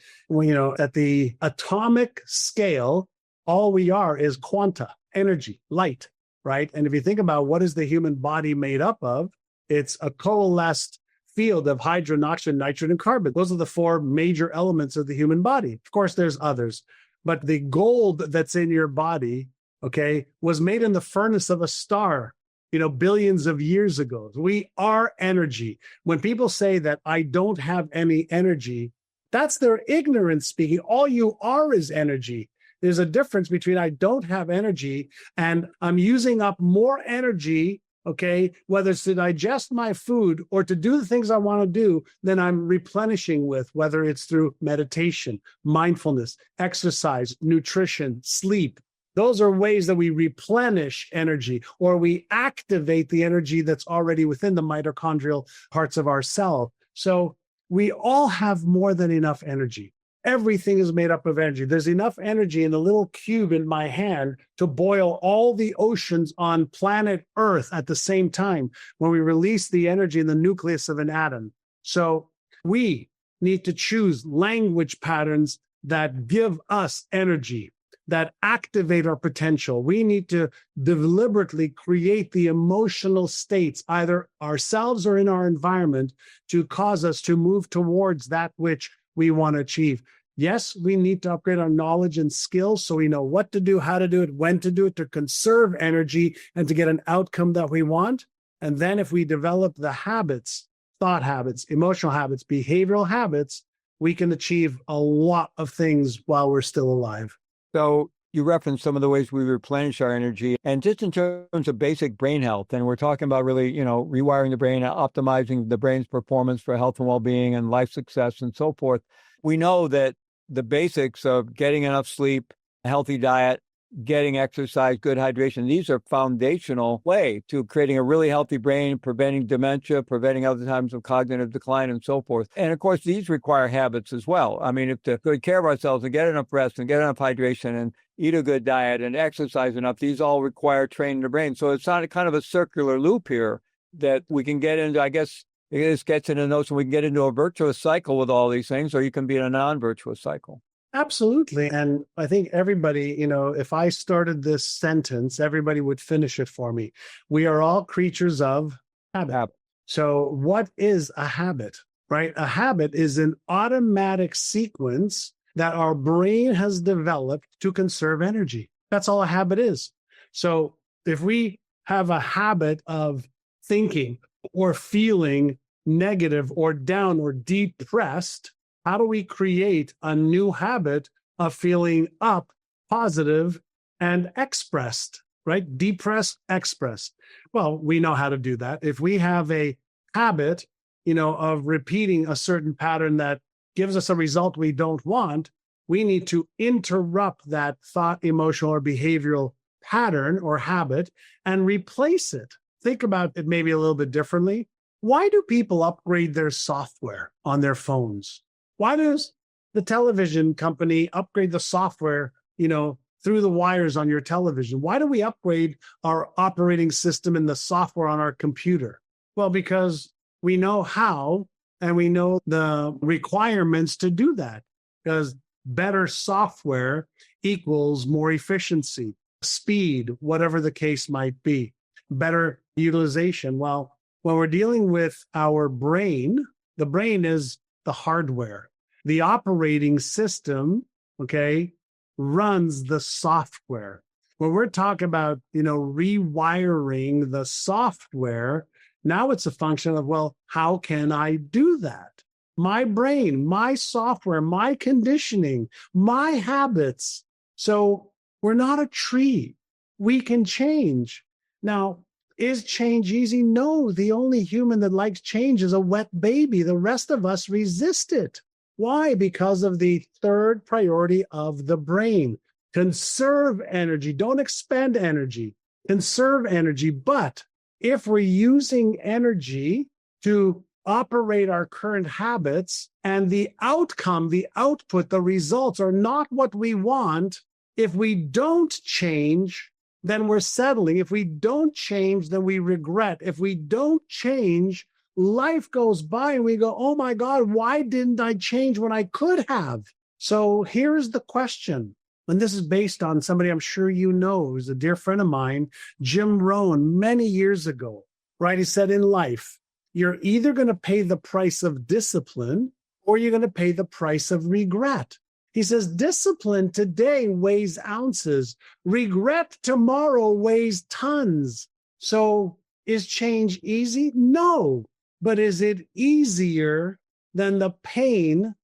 Speaker 1: at the atomic scale, all we are is quanta, energy, light, right? And if you think about what is the human body made up of, it's a coalesced field of hydrogen, oxygen, nitrogen, and carbon. Those are the four major elements of the human body. Of course, there's others, but the gold that's in your body, was made in the furnace of a star, billions of years ago. We are energy. When people say that I don't have any energy, that's their ignorance speaking. All you are is energy. There's a difference between I don't have energy and I'm using up more energy, whether it's to digest my food or to do the things I want to do, then I'm replenishing with, whether it's through meditation, mindfulness, exercise, nutrition, sleep. Those are ways that we replenish energy, or we activate the energy that's already within the mitochondrial parts of our cell. So we all have more than enough energy. Everything is made up of energy. There's enough energy in the little cube in my hand to boil all the oceans on planet Earth at the same time when we release the energy in the nucleus of an atom. So we need to choose language patterns that give us energy, that activate our potential. We need to deliberately create the emotional states, either ourselves or in our environment, to cause us to move towards that which we want to achieve. Yes, we need to upgrade our knowledge and skills so we know what to do, how to do it, when to do it, to conserve energy and to get an outcome that we want. And then if we develop the habits, thought habits, emotional habits, behavioral habits, we can achieve a lot of things while we're still alive.
Speaker 2: So you referenced some of the ways we replenish our energy, and just in terms of basic brain health, and we're talking about really, rewiring the brain, optimizing the brain's performance for health and well-being and life success and so forth. We know that the basics of getting enough sleep, a healthy diet, getting exercise, good hydration, these are foundational way to creating a really healthy brain, preventing dementia, preventing other times of cognitive decline and so forth. And of course, these require habits as well. I mean, if to take care of ourselves and get enough rest and get enough hydration and eat a good diet and exercise enough, these all require training the brain. So it's not a kind of a circular loop here that we can get into. I guess it gets into the notion we can get into a virtuous cycle with all these things, or you can be in a non-virtuous cycle.
Speaker 1: Absolutely. And I think everybody, if I started this sentence, everybody would finish it for me. We are all creatures of habit. So what is a habit, right? A habit is an automatic sequence that our brain has developed to conserve energy. That's all a habit is. So if we have a habit of thinking or feeling negative or down or depressed, how do we create a new habit of feeling up, positive, and expressed, right? Depressed, expressed. Well, we know how to do that. If we have a habit, of repeating a certain pattern that gives us a result we don't want, we need to interrupt that thought, emotional, or behavioral pattern or habit and replace it. Think about it maybe a little bit differently. Why do people upgrade their software on their phones? Why does the television company upgrade the software, through the wires on your television? Why do we upgrade our operating system and the software on our computer? Well, because we know how and we know the requirements to do that. Because better software equals more efficiency, speed, whatever the case might be, better utilization. Well, when we're dealing with our brain, the brain is the hardware. The operating system, runs the software. When we're talking about, rewiring the software, now it's a function of, well, how can I do that? My brain, my software, my conditioning, my habits. So we're not a tree. We can change. Now, is change easy? No, the only human that likes change is a wet baby. The rest of us resist it. Why? Because of the third priority of the brain. Conserve energy. Don't expend energy. Conserve energy. But if we're using energy to operate our current habits and the outcome, the output, the results are not what we want, if we don't change, then we're settling. If we don't change, then we regret. If we don't change, life goes by and we go, oh my God, why didn't I change when I could have? So here's the question. And this is based on somebody I'm sure you know, who's a dear friend of mine, Jim Rohn, many years ago, right? He said in life, you're either going to pay the price of discipline or you're going to pay the price of regret. He says, discipline today weighs ounces. Regret tomorrow weighs tons. So is change easy? No. But is it easier than the pain,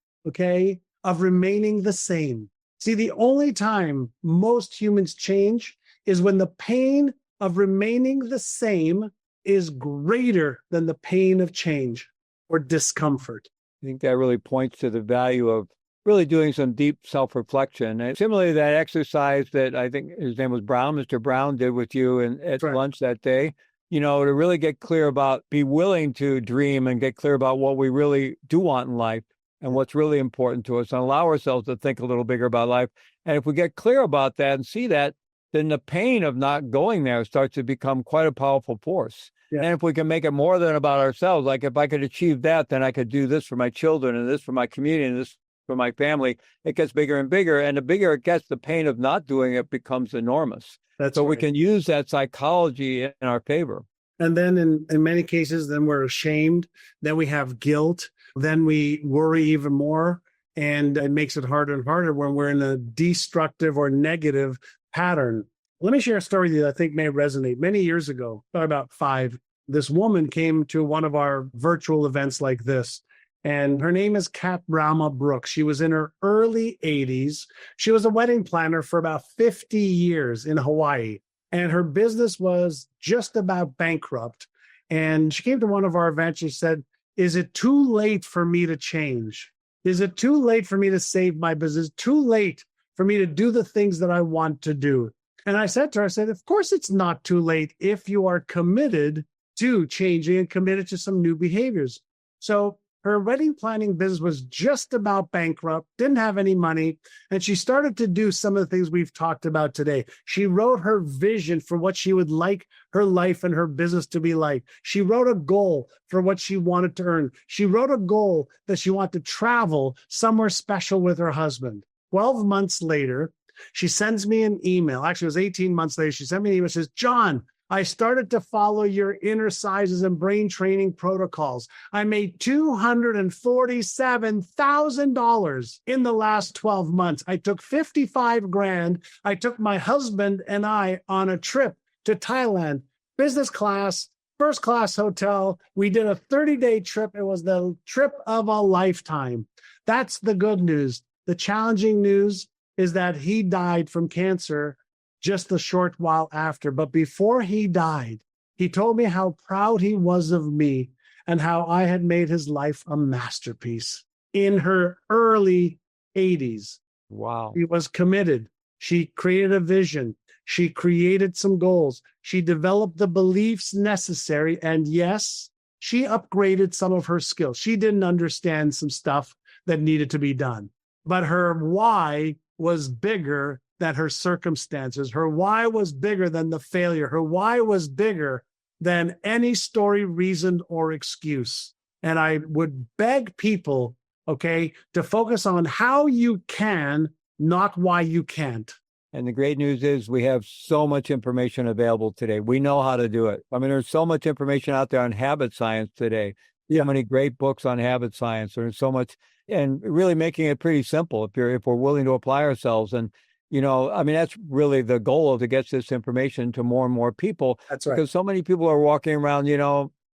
Speaker 1: of remaining the same? See, the only time most humans change is when the pain of remaining the same is greater than the pain of change or discomfort.
Speaker 2: I think that really points to the value of really doing some deep self-reflection. And similarly, that exercise that I think his name was Brown, Mr. Brown, did with you at lunch that day, to really get clear about, be willing to dream and get clear about what we really do want in life. and what's really important to us, and allow ourselves to think a little bigger about life. And if we get clear about that and see that, then the pain of not going there starts to become quite a powerful force.
Speaker 1: Yeah.
Speaker 2: And if we can make it more than about ourselves, like if I could achieve that, then I could do this for my children and this for my community and this for my family. It gets bigger and bigger. And the bigger it gets, the pain of not doing it becomes enormous. So we can use that psychology in our favor.
Speaker 1: And then in many cases, then we're ashamed. Then we have guilt. Then we worry even more. And it makes it harder and harder when we're in a destructive or negative pattern. Let me share a story that I think may resonate. Many years ago, probably about 5, this woman came to one of our virtual events like this. And her name is Kat Brahma Brooks. She was in her early 80s. She was a wedding planner for about 50 years in Hawaii. And her business was just about bankrupt. And she came to one of our events. She said, "Is it too late for me to change? Is it too late for me to save my business? Too late for me to do the things that I want to do?" And I said to her, I said, of course it's not too late if you are committed to changing and committed to some new behaviors. So her wedding planning business was just about bankrupt, didn't have any money, and she started to do some of the things we've talked about today. She wrote her vision for what she would like her life and her business to be like. She wrote a goal for what she wanted to earn. She wrote a goal that she wanted to travel somewhere special with her husband. 12 months later, she sends me an email. Actually, it was 18 months later. She sent me an email. She says, "John, I started to follow your Innercises and brain training protocols. I made $247,000 in the last 12 months. I took 55 grand. I took my husband and I on a trip to Thailand, business class, first class hotel. We did a 30-day trip. It was the trip of a lifetime." That's the good news. The challenging news is that he died from cancer just a short while after. But before he died, he told me how proud he was of me and how I had made his life a masterpiece. In her early 80s,
Speaker 2: wow,
Speaker 1: she was committed. She created a vision. She created some goals. She developed the beliefs necessary. And yes, she upgraded some of her skills. She didn't understand some stuff that needed to be done. But her why was bigger than her circumstances. Her why was bigger than the failure. Her why was bigger than any story, reason, or excuse. And I would beg people, okay, to focus on how you can, not why you can't.
Speaker 2: And the great news is we have so much information available today. We know how to do it. I mean, there's so much information out there on habit science today. So many great books on habit science. There's so much, and really making it pretty simple if we're willing to apply ourselves. And I mean, that's really the goal, to get this information to more and more people.
Speaker 1: That's right.
Speaker 2: Because so many people are walking around,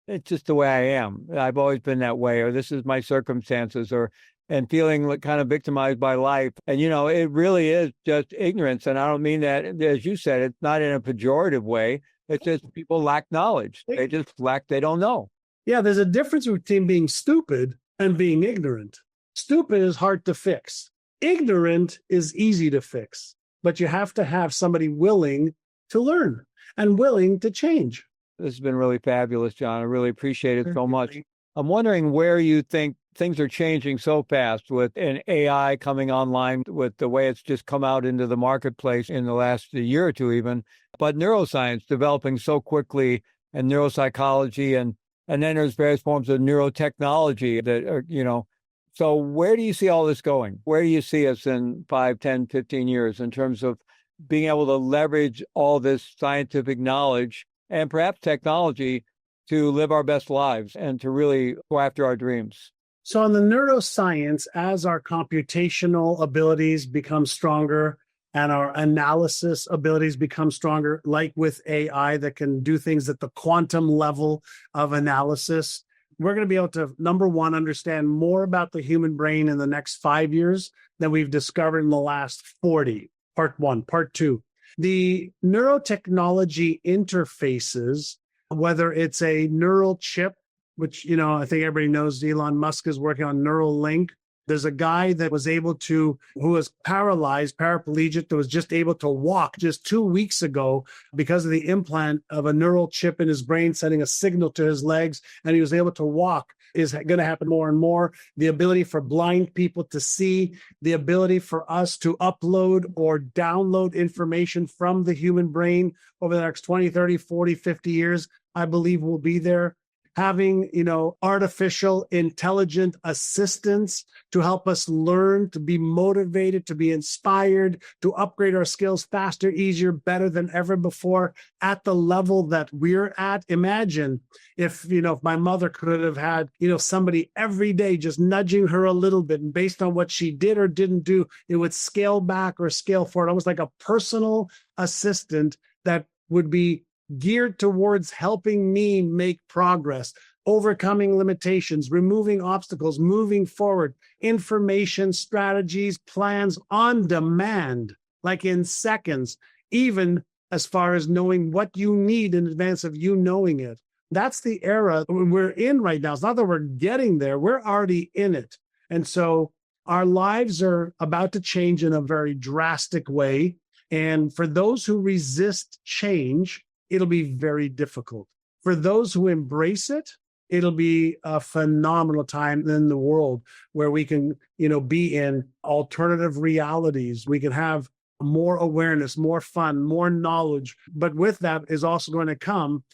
Speaker 2: it's just the way I am. I've always been that way, or this is my circumstances, and feeling kind of victimized by life. And, it really is just ignorance. And I don't mean that, as you said, it's not in a pejorative way. It's just people lack knowledge. They don't know.
Speaker 1: Yeah, there's a difference between being stupid and being ignorant. Stupid is hard to fix. Ignorant is easy to fix, but you have to have somebody willing to learn and willing to change.
Speaker 2: This has been really fabulous, John. I really appreciate it so much. I'm wondering where you think things are changing so fast with an AI coming online, with the way it's just come out into the marketplace in the last year or two even, but neuroscience developing so quickly, and neuropsychology, and then there's various forms of neurotechnology that are, So where do you see all this going? Where do you see us in 5, 10, 15 years in terms of being able to leverage all this scientific knowledge and perhaps technology to live our best lives and to really go after our dreams?
Speaker 1: So in the neuroscience, as our computational abilities become stronger and our analysis abilities become stronger, like with AI that can do things at the quantum level of analysis, we're going to be able to, number one, understand more about the human brain in the next 5 years than we've discovered in the last 40. Part one. Part two, the neurotechnology interfaces, whether it's a neural chip, which, I think everybody knows Elon Musk is working on Neuralink. There's a guy that was who was paralyzed, paraplegic, that was just able to walk just 2 weeks ago because of the implant of a neural chip in his brain, sending a signal to his legs, and he was able to walk is going to happen more and more. The ability for blind people to see, the ability for us to upload or download information from the human brain over the next 20, 30, 40, 50 years, I believe will be there. Having, artificial intelligent assistants to help us learn, to be motivated, to be inspired, to upgrade our skills faster, easier, better than ever before at the level that we're at. Imagine if my mother could have had, somebody every day just nudging her a little bit, and based on what she did or didn't do, it would scale back or scale forward, almost like a personal assistant that would be geared towards helping me make progress, overcoming limitations, removing obstacles, moving forward, information, strategies, plans on demand, like in seconds, even as far as knowing what you need in advance of you knowing it. That's the era we're in right now. It's not that we're getting there, we're already in it. And so our lives are about to change in a very drastic way. And for those who resist change, it'll be very difficult. For those who embrace it, it'll be a phenomenal time in the world where we can, be in alternative realities. We can have more awareness, more fun, more knowledge. But with that is also going to come,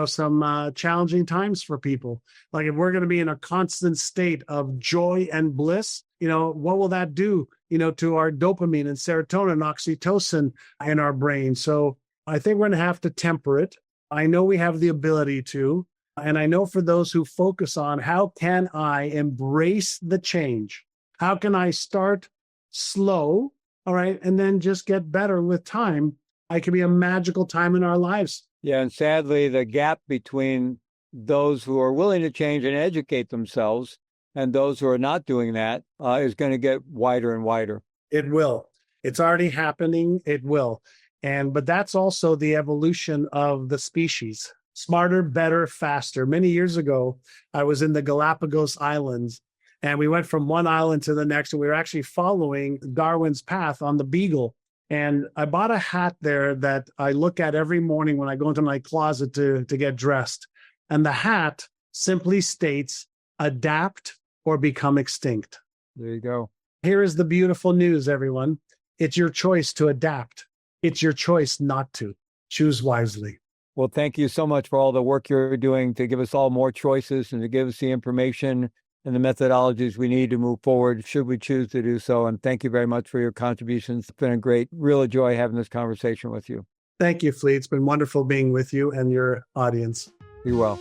Speaker 1: some challenging times for people. Like if we're going to be in a constant state of joy and bliss, what will that do, to our dopamine and serotonin, oxytocin in our brain? So I think we're going to have to temper it. I know we have the ability to, and I know for those who focus on how can I embrace the change? How can I start slow, all right, and then just get better with time? It can be a magical time in our lives.
Speaker 2: Yeah, and sadly, the gap between those who are willing to change and educate themselves and those who are not doing that is going to get wider and wider.
Speaker 1: It will. It's already happening. It will. But that's also the evolution of the species. Smarter, better, faster. Many years ago, I was in the Galapagos Islands, and we went from one island to the next, and we were actually following Darwin's path on the Beagle. And I bought a hat there that I look at every morning when I go into my closet to get dressed. And the hat simply states, adapt or become extinct.
Speaker 2: There you go.
Speaker 1: Here is the beautiful news, everyone. It's your choice to adapt. It's your choice not to. Choose wisely.
Speaker 2: Well, thank you so much for all the work you're doing to give us all more choices and to give us the information and the methodologies we need to move forward should we choose to do so. And thank you very much for your contributions. It's been a great, real joy having this conversation with you.
Speaker 1: Thank you, Flea. It's been wonderful being with you and your audience.
Speaker 2: Be well.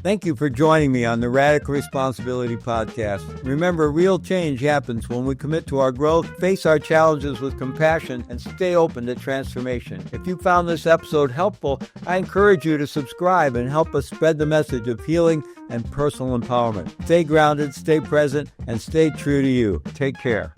Speaker 2: Thank you for joining me on the Radical Responsibility Podcast. Remember, real change happens when we commit to our growth, face our challenges with compassion, and stay open to transformation. If you found this episode helpful, I encourage you to subscribe and help us spread the message of healing and personal empowerment. Stay grounded, stay present, and stay true to you. Take care.